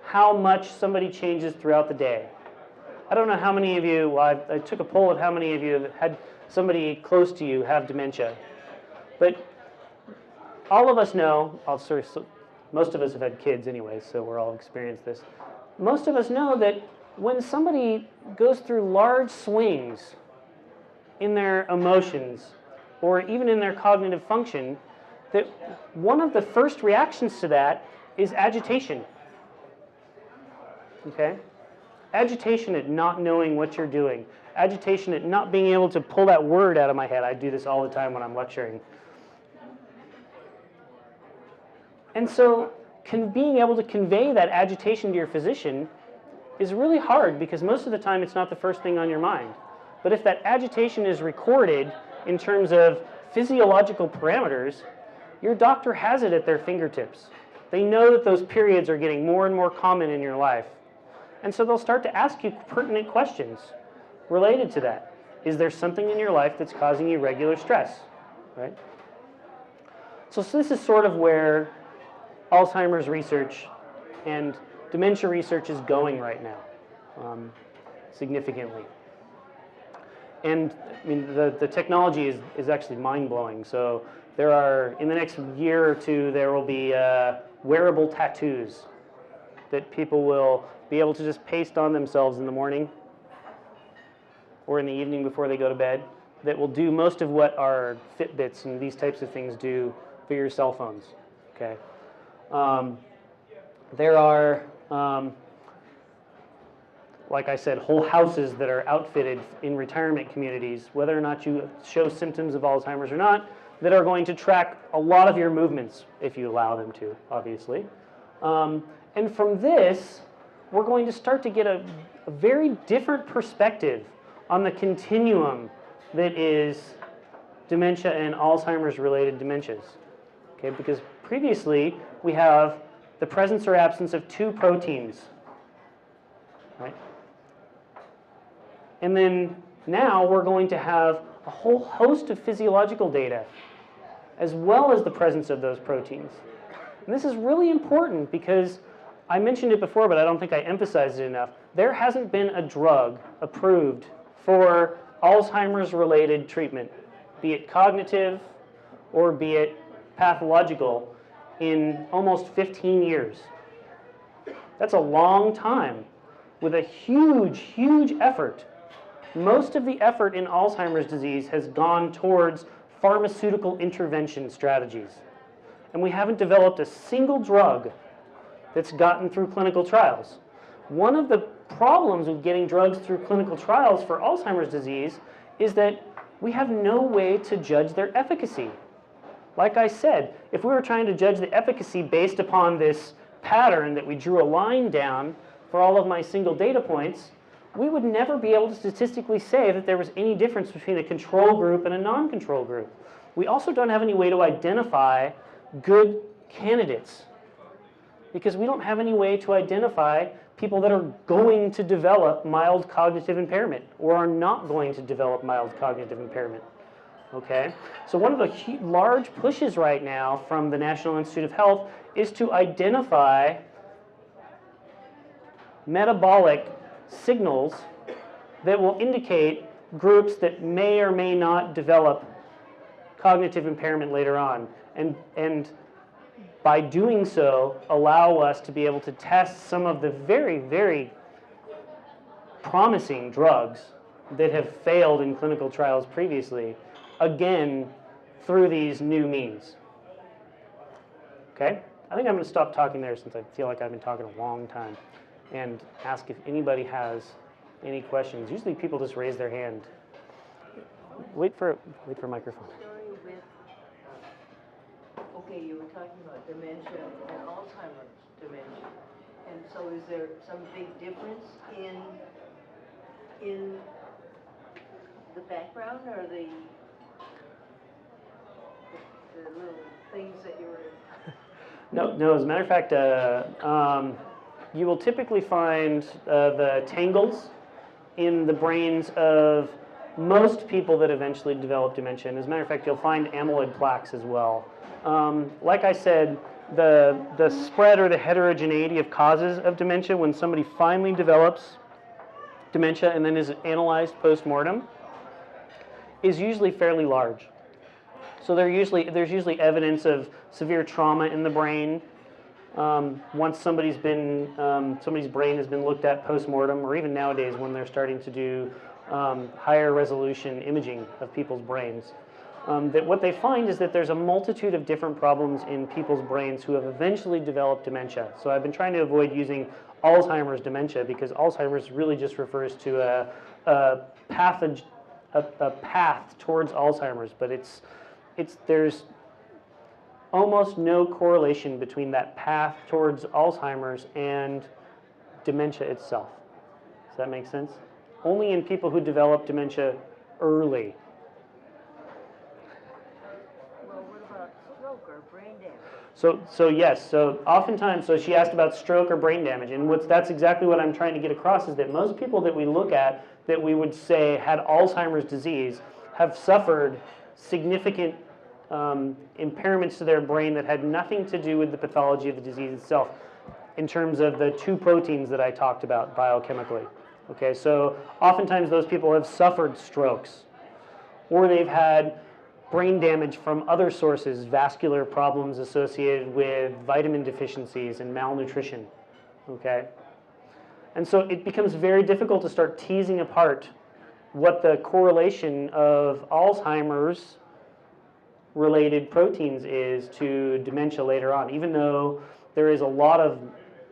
how much somebody changes throughout the day. I don't know how many of you, well, I took a poll of how many of you have had somebody close to you have dementia. But all of us know, most of us have had kids anyway, so we're all experienced this. Most of us know that when somebody goes through large swings in their emotions or even in their cognitive function, that one of the first reactions to that is agitation. Okay? Agitation at not knowing what you're doing. Agitation at not being able to pull that word out of my head. I do this all the time when I'm lecturing. And so being able to convey that agitation to your physician is really hard because most of the time it's not the first thing on your mind. But if that agitation is recorded in terms of physiological parameters, your doctor has it at their fingertips. They know that those periods are getting more and more common in your life. And so they'll start to ask you pertinent questions related to that. Is there something in your life that's causing you regular stress? Right? So this is sort of where Alzheimer's research and dementia research is going right now, significantly. And I mean, the technology is actually mind-blowing. So there are, in the next year or two, there will be wearable tattoos that people will be able to just paste on themselves in the morning or in the evening before they go to bed that will do most of what our Fitbits and these types of things do for your cell phones. Okay. There are, like I said, whole houses that are outfitted in retirement communities, whether or not you show symptoms of Alzheimer's or not, that are going to track a lot of your movements, if you allow them to, obviously. And from this, we're going to start to get a very different perspective on the continuum that is dementia and Alzheimer's-related dementias. Okay, because previously, we have the presence or absence of two proteins, right? And then now we're going to have a whole host of physiological data as well as the presence of those proteins. And this is really important because I mentioned it before, but I don't think I emphasized it enough. There hasn't been a drug approved for Alzheimer's-related treatment, be it cognitive or be it pathological, in almost 15 years. That's a long time with a huge, huge effort. Most of the effort in Alzheimer's disease has gone towards pharmaceutical intervention strategies. And we haven't developed a single drug that's gotten through clinical trials. One of the problems with getting drugs through clinical trials for Alzheimer's disease is that we have no way to judge their efficacy. Like I said, if we were trying to judge the efficacy based upon this pattern that we drew a line down for all of my single data points, we would never be able to statistically say that there was any difference between a control group and a non-control group. We also don't have any way to identify good candidates because we don't have any way to identify people that are going to develop mild cognitive impairment or are not going to develop mild cognitive impairment. Okay, so one of the large pushes right now from the National Institute of Health is to identify metabolic signals that will indicate groups that may or may not develop cognitive impairment later on, and by doing so allow us to be able to test some of the very, very promising drugs that have failed in clinical trials previously, again, through these new means. Okay? I think I'm going to stop talking there since I feel like I've been talking a long time and ask if anybody has any questions. Usually people just raise their hand. Wait for a microphone. Story with, okay, you were talking about dementia and Alzheimer's dementia. And so is there some big difference in the background or the little things that you were... No. As a matter of fact, you will typically find the tangles in the brains of most people that eventually develop dementia. And as a matter of fact, you'll find amyloid plaques as well. Like I said, the spread or the heterogeneity of causes of dementia when somebody finally develops dementia and then is analyzed post-mortem is usually fairly large. So there's usually evidence of severe trauma in the brain once somebody's brain has been looked at post-mortem, or even nowadays when they're starting to do higher resolution imaging of people's brains. That what they find is that there's a multitude of different problems in people's brains who have eventually developed dementia. So I've been trying to avoid using Alzheimer's dementia because Alzheimer's really just refers to a path towards Alzheimer's, but there's almost no correlation between that path towards Alzheimer's and dementia itself. Does that make sense? Only in people who develop dementia early. Well, what about stroke or brain damage? So yes, so oftentimes, so she asked about stroke or brain damage, and that's exactly what I'm trying to get across is that most people that we look at that we would say had Alzheimer's disease have suffered significant impairments to their brain that had nothing to do with the pathology of the disease itself in terms of the two proteins that I talked about biochemically. Okay, so oftentimes those people have suffered strokes or they've had brain damage from other sources, vascular problems associated with vitamin deficiencies and malnutrition. Okay, and so it becomes very difficult to start teasing apart what the correlation of Alzheimer's related proteins is to dementia later on, even though there is a lot of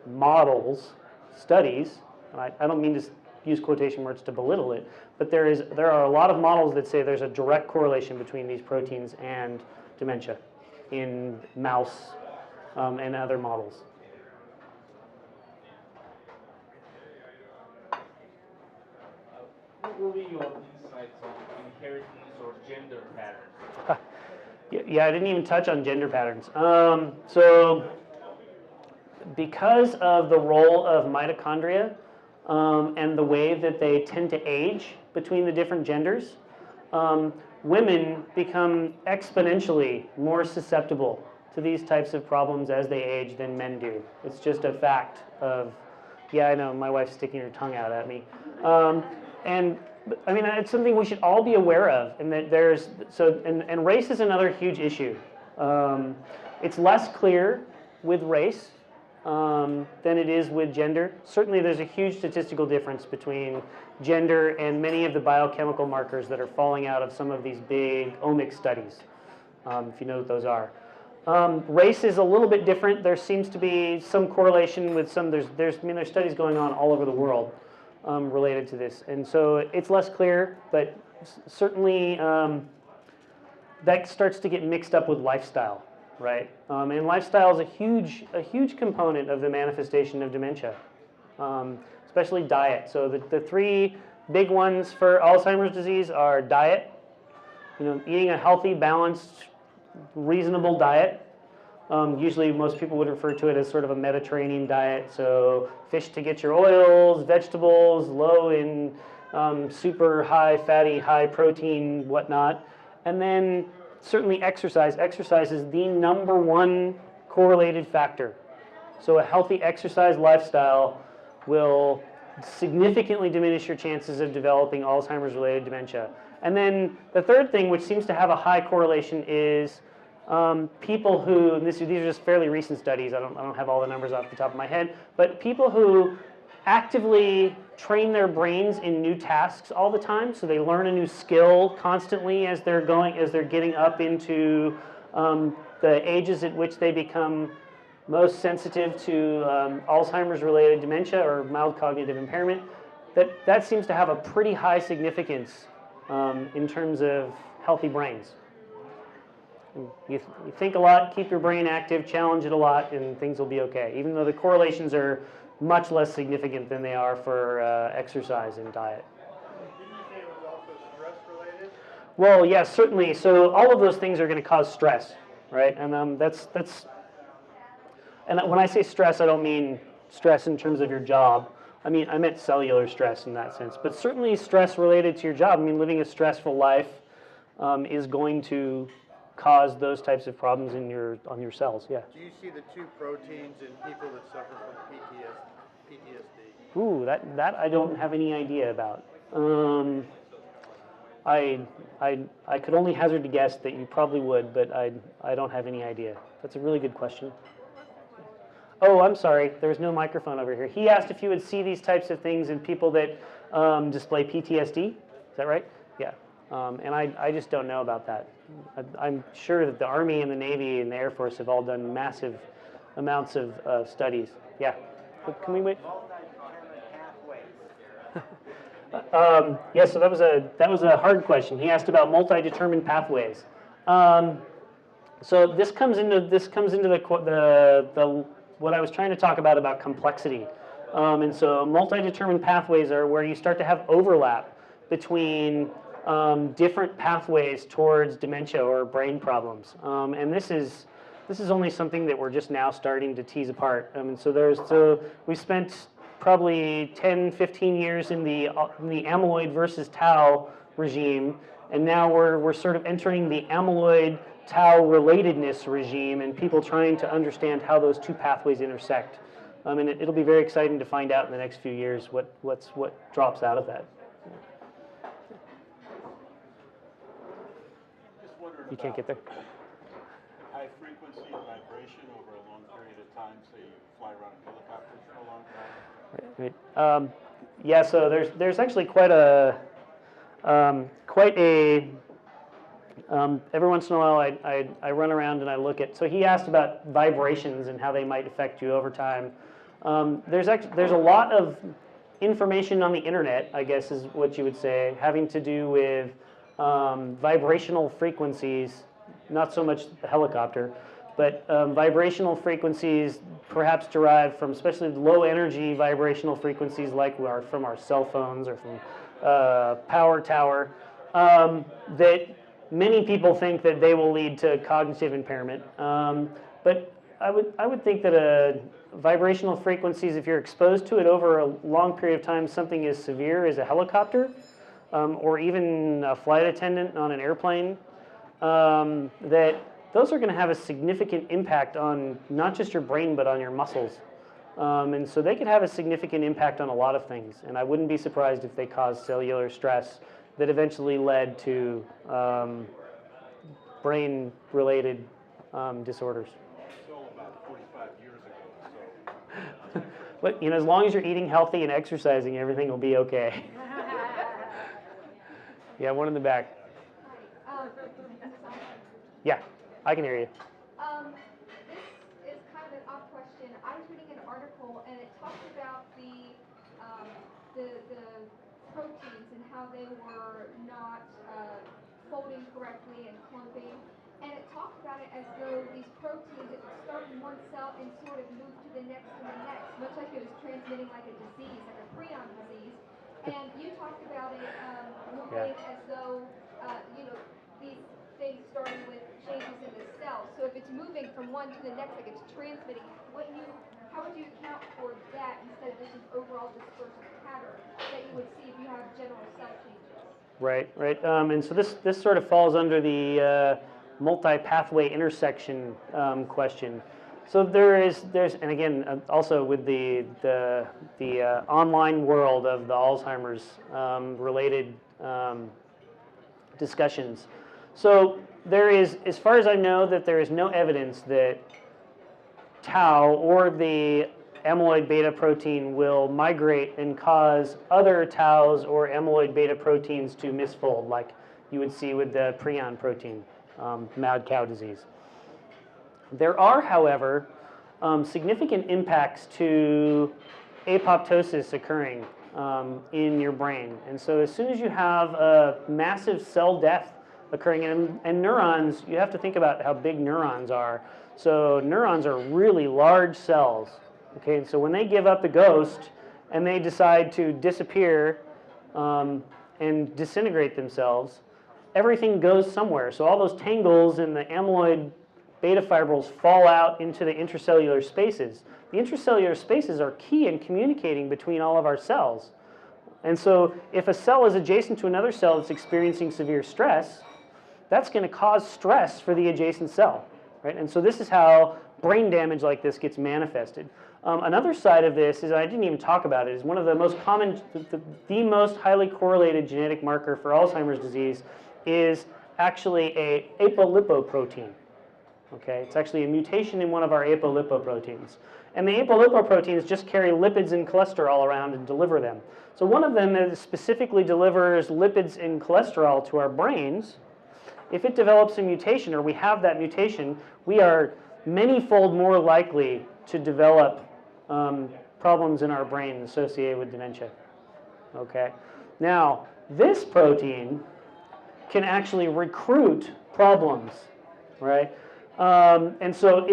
models, studies, and I don't mean to use quotation marks to belittle it, but there are a lot of models that say there's a direct correlation between these proteins and dementia in mouse and other models. What will be your insights on inheritance or gender patterns? Yeah, I didn't even touch on gender patterns. So because of the role of mitochondria and the way that they tend to age between the different genders, women become exponentially more susceptible to these types of problems as they age than men do. It's just a fact of, yeah, I know, my wife's sticking her tongue out at me. And I mean, it's something we should all be aware of, and that and race is another huge issue. It's less clear with race than it is with gender. Certainly there's a huge statistical difference between gender and many of the biochemical markers that are falling out of some of these big omics studies, if you know what those are. Race is a little bit different. There seems to be some correlation with there's studies going on all over the world related to this, and so it's less clear, but certainly that starts to get mixed up with lifestyle, right? And lifestyle is a huge component of the manifestation of dementia, especially diet. So the three big ones for Alzheimer's disease are diet, eating a healthy, balanced, reasonable diet. Usually most people would refer to it as sort of a Mediterranean diet, so fish to get your oils, vegetables, low in super high fatty, high protein, whatnot. And then certainly exercise. Exercise is the number one correlated factor. So a healthy exercise lifestyle will significantly diminish your chances of developing Alzheimer's related dementia. And then the third thing, which seems to have a high correlation, is people who, and these are just fairly recent studies, I don't have all the numbers off the top of my head, but people who actively train their brains in new tasks all the time, so they learn a new skill constantly as they're getting up into the ages at which they become most sensitive to Alzheimer's related dementia or mild cognitive impairment. that seems to have a pretty high significance in terms of healthy brains. You think a lot, keep your brain active, challenge it a lot, and things will be okay, even though the correlations are much less significant than they are for exercise and diet. Didn't you say it was also stress related? Well, yes, certainly. So all of those things are going to cause stress, right? And that's and when I say stress, I don't mean stress in terms of your job. I meant cellular stress in that sense. But certainly stress related to your job. I mean, living a stressful life is going to cause those types of problems on your cells. Yeah. Do you see the two proteins in people that suffer from PTSD? Ooh, that I don't have any idea about. I could only hazard to guess that you probably would, but I don't have any idea. That's a really good question. Oh, I'm sorry. There's no microphone over here. He asked if you would see these types of things in people that display PTSD. Is that right? Yeah. And I just don't know about that. I'm sure that the Army and the Navy and the Air Force have all done massive amounts of studies. Yeah. Can we wait? Yeah. So that was a hard question. He asked about multi-determined pathways. So this comes into the what I was trying to talk about complexity. And so multi-determined pathways are where you start to have overlap between different pathways towards dementia or brain problems. And this is only something that we're just now starting to tease apart. And so we spent probably 10, 15 years in the amyloid versus tau regime, and now we're sort of entering the amyloid tau relatedness regime, and people trying to understand how those two pathways intersect. And it'll be very exciting to find out in the next few years what drops out of that. Just wondering You can't get there. high frequency vibration over a long period of time, say you fly around in helicopters for a long time. Right. Yeah, so there's actually quite a every once in a while I run around and I look at, so he asked about vibrations and how they might affect you over time. There's a lot of information on the internet, I guess is what you would say, having to do with vibrational frequencies, not so much the helicopter, but vibrational frequencies perhaps derived from especially low energy vibrational frequencies like from our cell phones or from power tower, that many people think that they will lead to cognitive impairment. But I would think that vibrational frequencies, if you're exposed to it over a long period of time, something as severe as a helicopter, or even a flight attendant on an airplane, that those are going to have a significant impact on not just your brain, but on your muscles. And so they could have a significant impact on a lot of things. And I wouldn't be surprised if they caused cellular stress that eventually led to brain-related disorders. It's all about 45 years ago, so. But as long as you're eating healthy and exercising, everything will be okay. Yeah, one in the back. Yeah, I can hear you. This is kind of an odd question. I was reading an article and it talked about the proteins and how they were not folding correctly and clumping. And it talked about it as though these proteins, it would start in one cell and sort of move to the next and the next, much like it was transmitting like a disease, like a prion disease. And you talked about it moving as though, these things starting with changes in the cell. So if it's moving from one to the next, like it's transmitting, how would you account for that instead of just an overall dispersive pattern that you would see if you have general cell changes? Right. And so this sort of falls under the multi-pathway intersection question. So there's and again also with the online world of the Alzheimer's related discussions. So there is, as far as I know, that there is no evidence that tau or the amyloid beta protein will migrate and cause other taus or amyloid beta proteins to misfold, like you would see with the prion protein, mad cow disease. There are, however, significant impacts to apoptosis occurring. in your brain. And so as soon as you have a massive cell death occurring, and neurons, you have to think about how big neurons are. So neurons are really large cells. Okay, and so when they give up the ghost and they decide to disappear and disintegrate themselves, everything goes somewhere. So all those tangles in the amyloid beta fibrils fall out into the intracellular spaces. The intracellular spaces are key in communicating between all of our cells. And so if a cell is adjacent to another cell that's experiencing severe stress, that's going to cause stress for the adjacent cell, right? And so this is how brain damage like this gets manifested. Another side of this is, I didn't even talk about it, is one of the most common, the most highly correlated genetic marker for Alzheimer's disease is actually a apolipoprotein. Okay, it's actually a mutation in one of our apolipoproteins. And the apolipoproteins just carry lipids and cholesterol around and deliver them. So one of them that specifically delivers lipids and cholesterol to our brains. If it develops a mutation, or we have that mutation, we are many-fold more likely to develop problems in our brain associated with dementia. Okay, now this protein can actually recruit problems, right? And so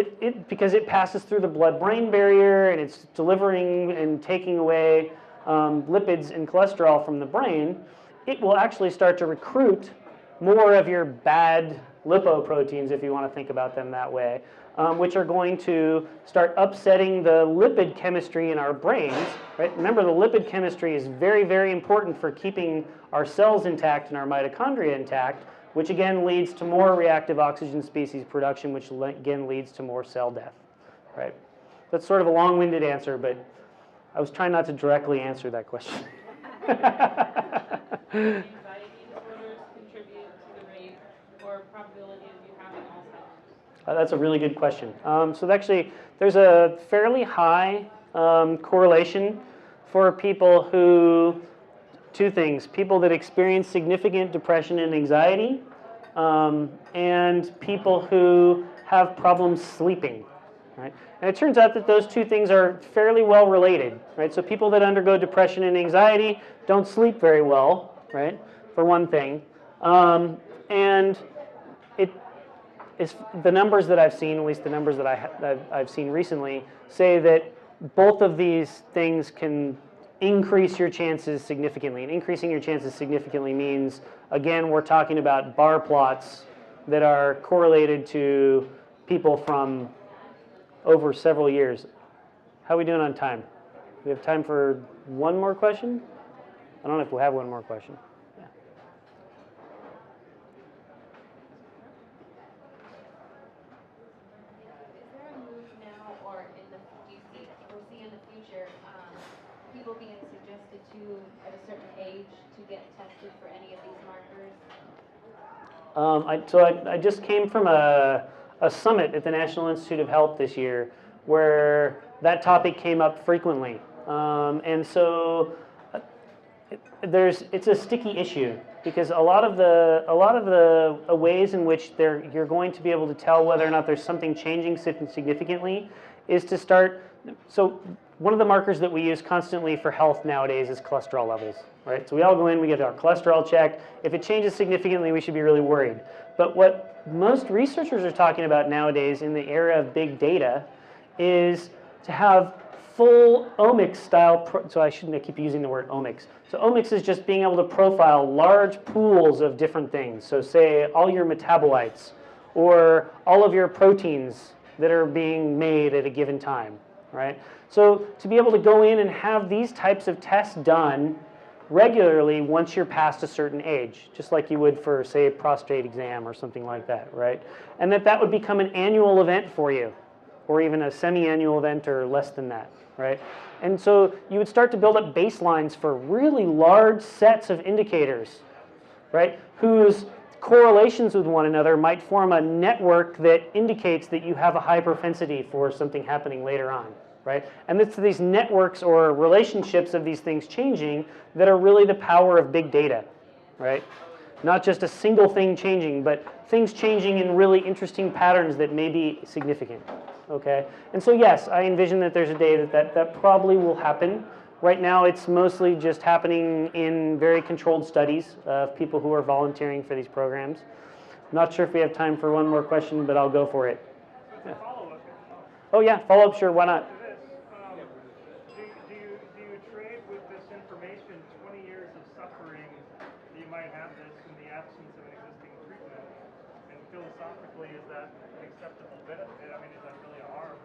because it passes through the blood-brain barrier and it's delivering and taking away lipids and cholesterol from the brain, it will actually start to recruit more of your bad lipoproteins, if you want to think about them that way, which are going to start upsetting the lipid chemistry in our brains, right? Remember, the lipid chemistry is very, very important for keeping our cells intact and our mitochondria intact, which again leads to more reactive oxygen species production, which again leads to more cell death, right? That's sort of a long-winded answer, but I was trying not to directly answer that question. Anxiety disorders contribute to the rate or probability of you having Alzheimer's? That's a really good question. So actually, there's a fairly high correlation for people who, two things, people that experience significant depression and anxiety, and people who have problems sleeping, right? And it turns out that those two things are fairly well related, right? So people that undergo depression and anxiety don't sleep very well, right, for one thing. And it is the numbers that I've seen, at least the numbers that I've seen recently, say that both of these things can increase your chances significantly. And increasing your chances significantly means, again, we're talking about bar plots that are correlated to people from over several years. How are we doing on time? We have time for one more question? I don't know if we'll have one more question. Yeah. Is there a move now, or do you foresee in the future people being suggested to, at a certain age, to get tested for any of these markers? I just came from a summit at the National Institute of Health this year where that topic came up frequently. And so it's a sticky issue because a lot of the ways in which you're going to be able to tell whether or not there's something changing significantly is to start. So one of the markers that we use constantly for health nowadays is cholesterol levels, right? So we all go in, we get our cholesterol checked. If it changes significantly, we should be really worried. But what most researchers are talking about nowadays in the era of big data is to have full omics style, so I keep using the word omics. So omics is just being able to profile large pools of different things. So say all your metabolites or all of your proteins that are being made at a given time, right? So to be able to go in and have these types of tests done regularly once you're past a certain age, just like you would for, say, a prostate exam or something like that, right? And that would become an annual event for you, or even a semi-annual event or less than that, right? And so you would start to build up baselines for really large sets of indicators, right, whose correlations with one another might form a network that indicates that you have a high propensity for something happening later on, right? And it's these networks or relationships of these things changing that are really the power of big data, right? Not just a single thing changing, but things changing in really interesting patterns that may be significant, okay? And so yes, I envision that there's a day that probably will happen. Right now, it's mostly just happening in very controlled studies of people who are volunteering for these programs. Not sure if we have time for one more question, but I'll go for it. Yeah. Oh yeah, follow-up, sure, why not? Do you trade with this information 20 years of suffering that you might have this in the absence of an existing treatment? And philosophically, is that an acceptable benefit? I mean, is that really a harm?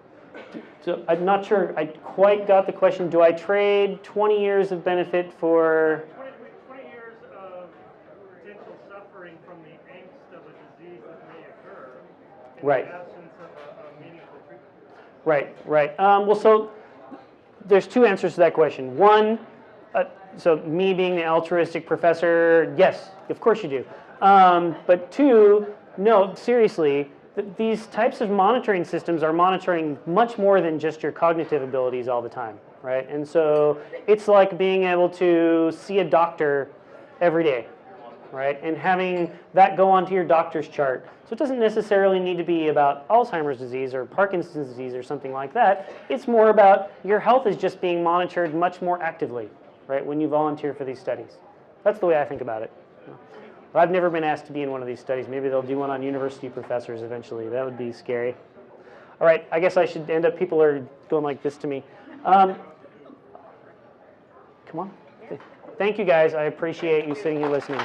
So I'm not sure I quite got the question. Do I trade 20 years of benefit for... 20 years of potential suffering from the angst of a disease that may occur in Right. the absence of a meaningful treatment? Right, right. Well, so there's two answers to that question. One, so me being the altruistic professor, yes, of course you do. But two, no, seriously, these types of monitoring systems are monitoring much more than just your cognitive abilities all the time, right? And so it's like being able to see a doctor every day, right? And having that go onto your doctor's chart. So it doesn't necessarily need to be about Alzheimer's disease or Parkinson's disease or something like that. It's more about your health is just being monitored much more actively, right, when you volunteer for these studies. That's the way I think about it. I've never been asked to be in one of these studies. Maybe they'll do one on university professors eventually. That would be scary. All right, I guess I should end up, people are going like this to me. Come on. Thank you guys. I appreciate you sitting here listening.